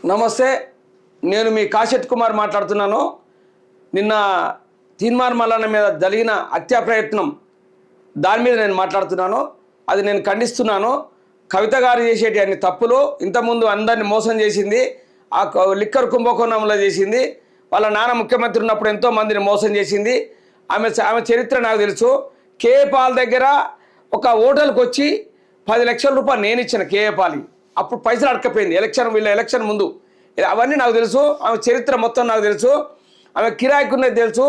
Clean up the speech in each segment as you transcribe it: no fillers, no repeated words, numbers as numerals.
నమస్తే, నేను మీ కాశెట్ కుమార్ మాట్లాడుతున్నాను. నిన్న తీన్మార్ మల్లన్న మీద జరిగిన హత్యా ప్రయత్నం దాని మీద నేను మాట్లాడుతున్నాను. అది నేను ఖండిస్తున్నాను. కవిత గారు చేసేటి అన్ని తప్పులు, ఇంతకుముందు అందరిని మోసం చేసింది, ఆ లిక్కర్ కుంభకోణంలో చేసింది, వాళ్ళ నాన్న ముఖ్యమంత్రి ఉన్నప్పుడు ఎంతో మందిని మోసం చేసింది. ఆమె చరిత్ర నాకు తెలుసు. కేఏ పాల్ దగ్గర ఒక హోటల్కి వచ్చి 10 లక్షల రూపాయలు నేను ఇచ్చిన కేఏ పాలి, అప్పుడు పైసలు అడకపోయింది వీళ్ళ ఎలక్షన్ ముందు. అవన్నీ నాకు తెలుసు. ఆమె చరిత్ర మొత్తం నాకు తెలుసు. ఆమె కిరాయికున్నది తెలుసు.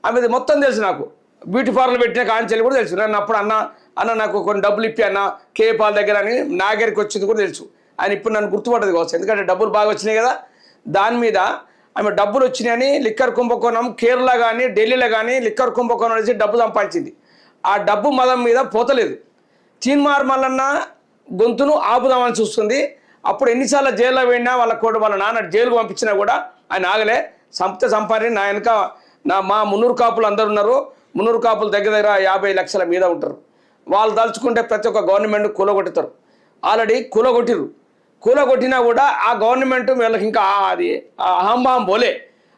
ఆమెది మొత్తం తెలుసు. నాకు బ్యూటీ పార్లర్ పెట్టిన కాంచెలు కూడా తెలుసు. నన్ను అప్పుడు అన్న నాకు కొన్ని డబ్బులు ఇప్పి అన్న కేఏ పాల్ దగ్గర అని నా దగ్గరికి వచ్చింది కూడా తెలుసు. ఆయన ఇప్పుడు నన్ను గుర్తుపట్టదు కావచ్చు, ఎందుకంటే డబ్బులు బాగా వచ్చినాయి కదా. దాని మీద ఆమె డబ్బులు వచ్చినాయని లిక్కర్ కుంభకోణం కేరళ కానీ ఢిల్లీలో కానీ లిక్కర్ కుంభకోణం వేసి డబ్బు సంపాదించింది. ఆ డబ్బు మదం మీద పోతలేదు. తీన్మార్ మల్లన్న గొంతును ఆపుదామని చూస్తుంది. అప్పుడు ఎన్నిసార్లు జైల్లో పోయినా వాళ్ళ నాన్న జైలుకు పంపించినా కూడా ఆయన ఆగలే. సంపాదించి నా వెనక మా మున్నూరు కాపులు అందరు ఉన్నారు. మున్నూరు కాపులు దగ్గర 50 లక్షల మీద ఉంటారు. వాళ్ళు తలుచుకుంటే ప్రతి ఒక్క గవర్నమెంట్ కూలగొట్టుతారు. ఆల్రెడీ కూలగొట్టినా కూడా ఆ గవర్నమెంట్ వీళ్ళకి ఇంకా అది అహంభావం పోలే.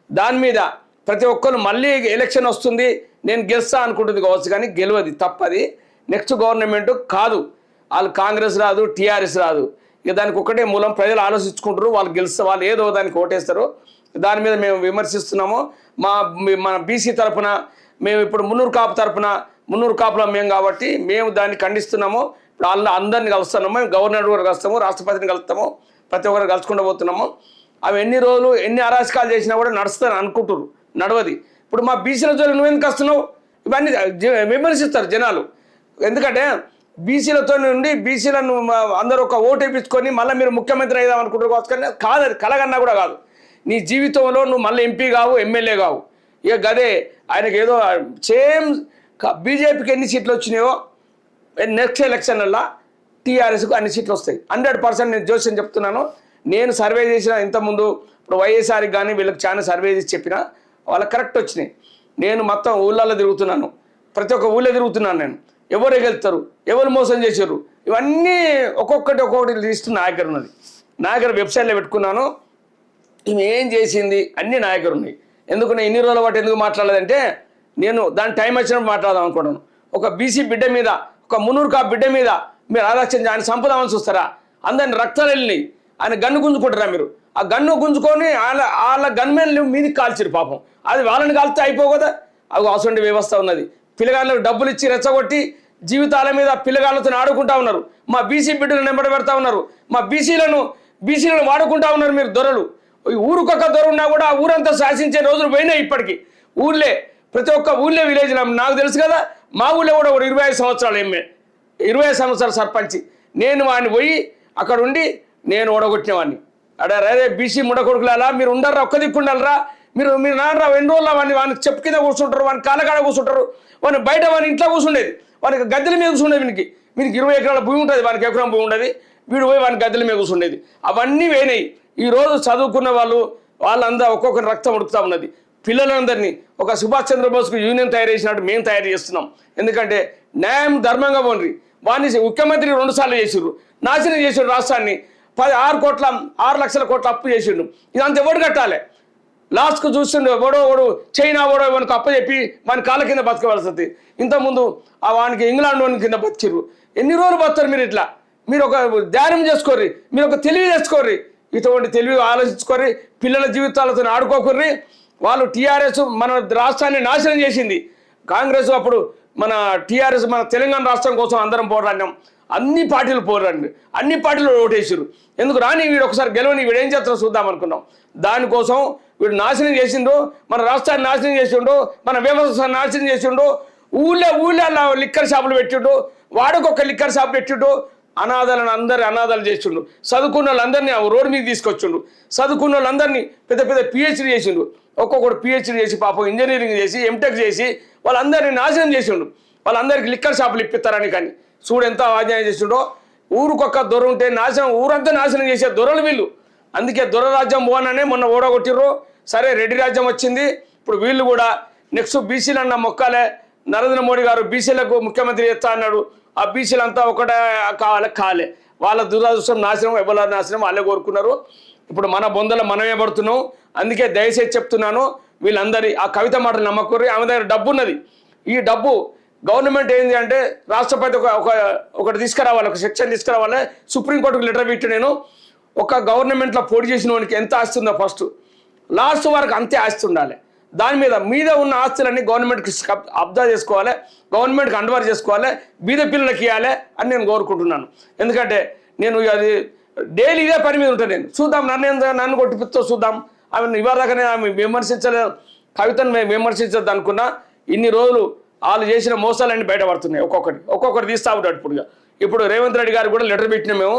దాని మీద ప్రతి ఒక్కరు మళ్ళీ ఎలక్షన్ వస్తుంది నేను గెలుస్తా అనుకుంటుంది కావచ్చు, కానీ గెలవది, తప్పది. నెక్స్ట్ గవర్నమెంట్ కాదు, వాళ్ళు కాంగ్రెస్ రాదు, టీఆర్ఎస్ రాదు. ఇక దానికి ఒక్కటే మూలం, ప్రజలు ఆలోచించుకుంటారు. వాళ్ళు గెలిస్తే వాళ్ళు ఏదో దానికి ఓటేస్తారు. దాని మీద మేము విమర్శిస్తున్నాము. మన బీసీ తరఫున మేము ఇప్పుడు మున్నూరు కాపులో మేము కాబట్టి మేము దాన్ని ఖండిస్తున్నాము. ఇప్పుడు అందరిని కలుస్తున్నాము. మేము గవర్నర్ గారు కలుస్తాము, రాష్ట్రపతిని కలుస్తాము, ప్రతి ఒక్కరు కలుసుకుంటూ పోతున్నాము. అవి ఎన్ని రోజులు ఎన్ని అరాచకాలు చేసినా కూడా నడుస్తాను అనుకుంటారు, నడవది. ఇప్పుడు మా బీసీల జోలికి నువ్వెందుకు వస్తున్నావు? ఇవన్నీ విమర్శిస్తారు జనాలు. ఎందుకంటే బీసీలతో నుండి బీసీలను అందరూ ఒక ఓటు వేయించుకొని మళ్ళీ మీరు ముఖ్యమంత్రి అయిదాం అనుకుంటారు కావచ్చు, కాదు, అది కలగన్నా కూడా కాదు. నీ జీవితంలో నువ్వు మళ్ళీ ఎంపీ కావు, ఎమ్మెల్యే కావు. ఇక గదే ఆయనకి ఏదో సేమ్ బీజేపీకి ఎన్ని సీట్లు వచ్చినాయో నెక్స్ట్ ఎలక్షన్లలో టీఆర్ఎస్కు అన్ని సీట్లు వస్తాయి. 100% నేను జోస్యం చెప్తున్నాను. నేను సర్వే చేసిన ఇంతకుముందు, ఇప్పుడు వైఎస్ఆర్కి కానీ వీళ్ళకి చాలా సర్వే చేసి చెప్పిన వాళ్ళకి కరెక్ట్ వచ్చినాయి. నేను మొత్తం ఊళ్ళల్లో తిరుగుతున్నాను, ప్రతి ఒక్క ఊళ్ళో తిరుగుతున్నాను. నేను ఎవరు ఎగలుతారు, ఎవరు మోసం చేశారు, ఇవన్నీ ఒక్కొక్కటి లిస్ట్ నా దగ్గర ఉన్నది. నా దగ్గర వెబ్సైట్లో పెట్టుకున్నాను. ఈమె ఏం చేసింది అన్నీ నా దగ్గర ఉన్నాయి. ఎందుకు నేను ఇన్ని రోజుల పాటు ఎందుకు మాట్లాడలేదంటే, నేను దాని టైం వచ్చినప్పుడు మాట్లాడదాం అనుకున్నాను. ఒక బీసీ బిడ్డ మీద, ఒక మున్నూరు కాపు బిడ్డ మీద మీరు ఆలోచన ఆయన సంపదామని చూస్తారా? అందరిని రక్తాలు వెళ్ళినాయి. ఆయన గన్ను గుంజుకుంటారా? మీరు ఆ గన్ను గుంజుకొని వాళ్ళ గన్మెన్లు మీదికి కాల్చిరు. పాపం అది వాళ్ళని కాల్తే అయిపోకదా? అవి అటువంటి వ్యవస్థ ఉన్నది. పిల్లగాళ్ళకు డబ్బులు ఇచ్చి రెచ్చగొట్టి జీవితాల మీద పిల్లగాళ్ళతో ఆడుకుంటా ఉన్నారు. మా బీసీ బిడ్డలను నెంబడి పెడతా ఉన్నారు. మా బీసీలను వాడుకుంటా ఉన్నారు మీరు దొరలు. ఊరుకొక్క దొర ఉన్నా కూడా ఆ ఊరంతా శాసించే రోజులు పోయినాయి. ఇప్పటికీ ఊళ్ళే, ప్రతి ఒక్క ఊళ్ళే విలేజ్ నాకు తెలుసు కదా. మా ఊళ్ళో కూడా 25 సంవత్సరాలు 25 సంవత్సరాల సర్పంచి నేను. వాడిని పోయి అక్కడ ఉండి నేను ఓడగొట్టిన వాడిని. అరే బీసీ ముడకొడుకులా మీరు ఉండరా, ఒక్క దిక్కుండాలరా మీరు నాన్నరా. ఎన్ని రోజులు వాడిని చెప్పు కింద కూర్చుంటారు, వాడిని కాళ్ళకాడ కూర్చుంటారు, వాడిని బయట వాడిని ఇంట్లో కూర్చుండేది, వానికి గద్దెల మీద కూర్చుండేది. వీనికి 20 ఎకరాల భూమి ఉంటుంది, వానికి ఎకరం భూమి ఉండేది. వీడు పోయి వాడిని గద్దెల మీద కూర్చుండేది. అవన్నీ పోయినాయి. ఈరోజు చదువుకున్న వాళ్ళందరూ ఒక్కొక్కరి రక్తం ఉడుకుతా ఉన్నది. పిల్లలందరినీ ఒక సుభాష్ చంద్రబోస్కు యూనియన్ తయారు చేసినట్టు మేము తయారు చేస్తున్నాం. ఎందుకంటే న్యాయం ధర్మంగా పోండి. వాడిని ముఖ్యమంత్రి 2 సార్లు చేసిండ్రు, నాశనం చేసిండు రాష్ట్రాన్ని. 6 లక్షల కోట్ల అప్పు చేసిండు. ఇదంతా ఎవడు కట్టాలి? లాస్ట్కు చూస్తుండే ఓడో చైనా వానికి అప్పచెప్పి వాని కాళ్ళ కింద బతకవలసింది. ఇంతకుముందు వానికి ఇంగ్లాండ్ వాని కింద బతికిర్రు. ఎన్ని రోజులు బతారు మీరు? ఇట్లా మీరు ఒక ధ్యానం చేసుకోర్రి, మీరు ఒక తెలివి తెచ్చుకోర్రి, ఇటువంటి తెలివి ఆలోచించుకోర్రి. పిల్లల జీవితాలతో ఆడుకోకుర్రి. వాళ్ళు టీఆర్ఎస్ మన రాష్ట్రాన్ని నాశనం చేసింది. కాంగ్రెస్ అప్పుడు మన టీఆర్ఎస్ మన తెలంగాణ రాష్ట్రం కోసం అందరం పోరాడినాం. అన్ని పార్టీలు పోరాడి అన్ని పార్టీలు ఓటేసారు. ఎందుకు రాని వీడు ఒకసారి గెలవని వీడు ఏం చేస్తారో చూద్దాం అనుకున్నాం. దానికోసం వీడు నాశనం చేసిండు, మన రాష్ట్రాన్ని నాశనం చేసిండు, మన వ్యవస్థ నాశనం చేసిండు. ఊళ్ళో లిక్కర్ షాపులు పెట్టిండు, వాడుకొక లిక్కర్ షాప్ పెట్టిండు. అనాథాలు చేసిండు. చదువుకున్న వాళ్ళందరినీ రోడ్డు మీద తీసుకొచ్చిండు. చదువుకున్న వాళ్ళందరినీ పెద్ద పిహెచ్డీ చేసిండు. ఒక్కొక్కడు పిహెచ్డీ చేసి పాపం ఇంజనీరింగ్ చేసి ఎంటెక్ చేసి వాళ్ళందరినీ నాశనం చేసిండు. వాళ్ళందరికీ లిక్కర్ షాపులు ఇప్పిస్తారని. కానీ చూడు ఎంత అన్యాయం చేసిండో. ఊరుకొక్క దొర ఉంటే ఊరంతా నాశనం చేసే దొరలు వీళ్ళు. అందుకే దొర రాజ్యం పోననే మొన్న ఓడగొట్టిర్రు. సరే రెడ్డి రాజ్యం వచ్చింది. ఇప్పుడు వీళ్ళు కూడా నెక్స్ట్ బీసీలు అన్న మొక్కాలే. నరేంద్ర మోడీ గారు బీసీలకు ముఖ్యమంత్రి చేస్తా అన్నాడు. ఆ బీసీలంతా ఒకటే కాలే. వాళ్ళ దురదృష్టం నాశనం, ఎవరి నాశనం వాళ్ళే కోరుకున్నారు. ఇప్పుడు మన బొందలో మనమే పడుతున్నాం. అందుకే దయచేసి చెప్తున్నాను, వీళ్ళందరి ఆ కవిత మాటలు నమ్మకూరి. ఆమె దగ్గర డబ్బు ఉన్నది. ఈ డబ్బు గవర్నమెంట్ ఏంటి అంటే రాష్ట్రపతి ఒకటి తీసుకురావాలి, ఒక సెక్షన్ తీసుకురావాలి. సుప్రీంకోర్టుకు లెటర్ పెట్టి నేను ఒక గవర్నమెంట్లో పోటీ చేసిన వానికి ఎంత ఆస్తి ఉందో ఫస్ట్ లాస్ట్ వరకు అంతే ఆస్తి ఉండాలి. దాని మీద ఉన్న ఆస్తులన్నీ గవర్నమెంట్కి అబ్జా చేసుకోవాలి, గవర్నమెంట్కి అండవర్ చేసుకోవాలి, బీద పిల్లలకి ఇవ్వాలి అని నేను కోరుకుంటున్నాను. ఎందుకంటే నేను అది డైలీ ఇదే పని మీద ఉంటాను. నేను చూద్దాం, నన్ను కొట్టిపిస్తో చూద్దాం. ఆమె ఇవాళకనే ఆమె విమర్శించలేదు, కవితను విమర్శించద్దు అనుకున్నా. ఇన్ని రోజులు వాళ్ళు చేసిన మోసాలన్నీ బయటపడుతున్నాయి. ఒక్కొక్కటి తీస్తా ఉంటాడు. ఇప్పుడు రేవంత్ రెడ్డి గారు కూడా లెటర్ పెట్టినా మేము,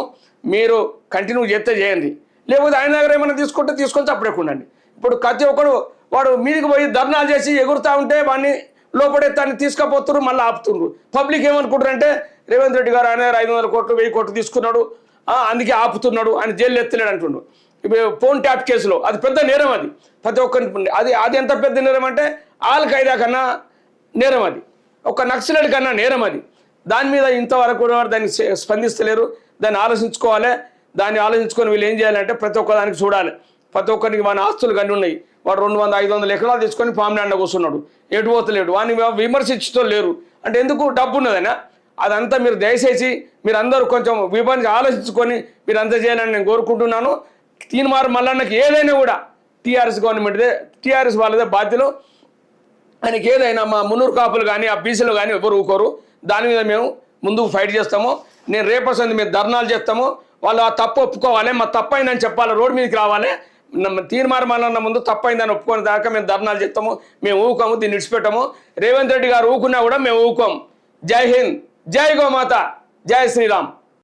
మీరు కంటిన్యూ చేస్తే చేయండి, లేకపోతే ఆయన దగ్గర ఏమైనా తీసుకొని అప్పుడేకుండండి. ఇప్పుడు ప్రతి ఒక్కడు వాడు మీదికి పోయి ధర్నాలు చేసి ఎగురుతూ ఉంటే వాడిని లోపడెత్తాన్ని తీసుకుపోతున్నారు, మళ్ళీ ఆపుతున్నారు. పబ్లిక్ ఏమనుకుంటారంటే రేవంత్ రెడ్డి గారు ఆయన 500 కోట్లు 1000 కోట్లు తీసుకున్నాడు, అందుకే ఆపుతున్నాడు, ఆయన జైలు ఎత్తలేడు అంటుండు. ఇప్పుడు ఫోన్ ట్యాప్ కేసులో అది పెద్ద నేరం. అది ప్రతి ఒక్కరికి అది ఎంత పెద్ద నేరం అంటే ఆల్ ఖైదా కన్నా నేరం, అది ఒక నక్సలైట్ కన్నా నేరం. అది దాని మీద ఇంతవరకు కూడా దాన్ని స్పందిస్తలేరు. దాన్ని ఆలోచించుకోవాలి. దాన్ని ఆలోచించుకొని వీళ్ళు ఏం చేయాలంటే ప్రతి ఒక్కదానికి చూడాలి. ప్రతి ఒక్కరికి మన ఆస్తులు కన్నీ ఉన్నాయి. వాడు 200-500 ఎకరాలు తీసుకొని ఫామ్ ల్యాండ్లో కూర్చున్నాడు, ఎటు పోతలేడు. వాడిని విమర్శించడం లేరు అంటే ఎందుకు? డబ్బు ఉన్నదైనా. అదంతా మీరు దయచేసి మీరందరూ కొంచెం ఆలోచించుకొని మీరు అంతా చేయాలని నేను కోరుకుంటున్నాను. తీన్మార్ మల్లన్నకి ఏదైనా కూడా టీఆర్ఎస్ గవర్నమెంట్దే, టీఆర్ఎస్ వాళ్ళదే బాధ్యతలు. ఆయనకి ఏదైనా మా మున్నూరు కాపులు కానీ ఆ బీసీలు కానీ ఎవరు ఊరుకోరు. దాని మీద మేము ముందుకు ఫైట్ చేస్తాము. నేను రేపసంది మేము ధర్నాలు చేస్తాము. వాళ్ళు ఆ తప్పు ఒప్పుకోవాలి, మా తప్పు అయిందని చెప్పాలి, రోడ్డు మీదకి రావాలి. తీర్మానం మల్లన్న ముందు తప్పైందని ఒప్పుకొని దాకా మేము ధర్నాలు చేస్తాము. మేము ఊకోము, దీన్ని విడిచిపెట్టాము. రేవంత్ రెడ్డి గారు ఊకున్నా కూడా మేము ఊకోము. జై హింద్, జై గోమాత, జై శ్రీరామ్.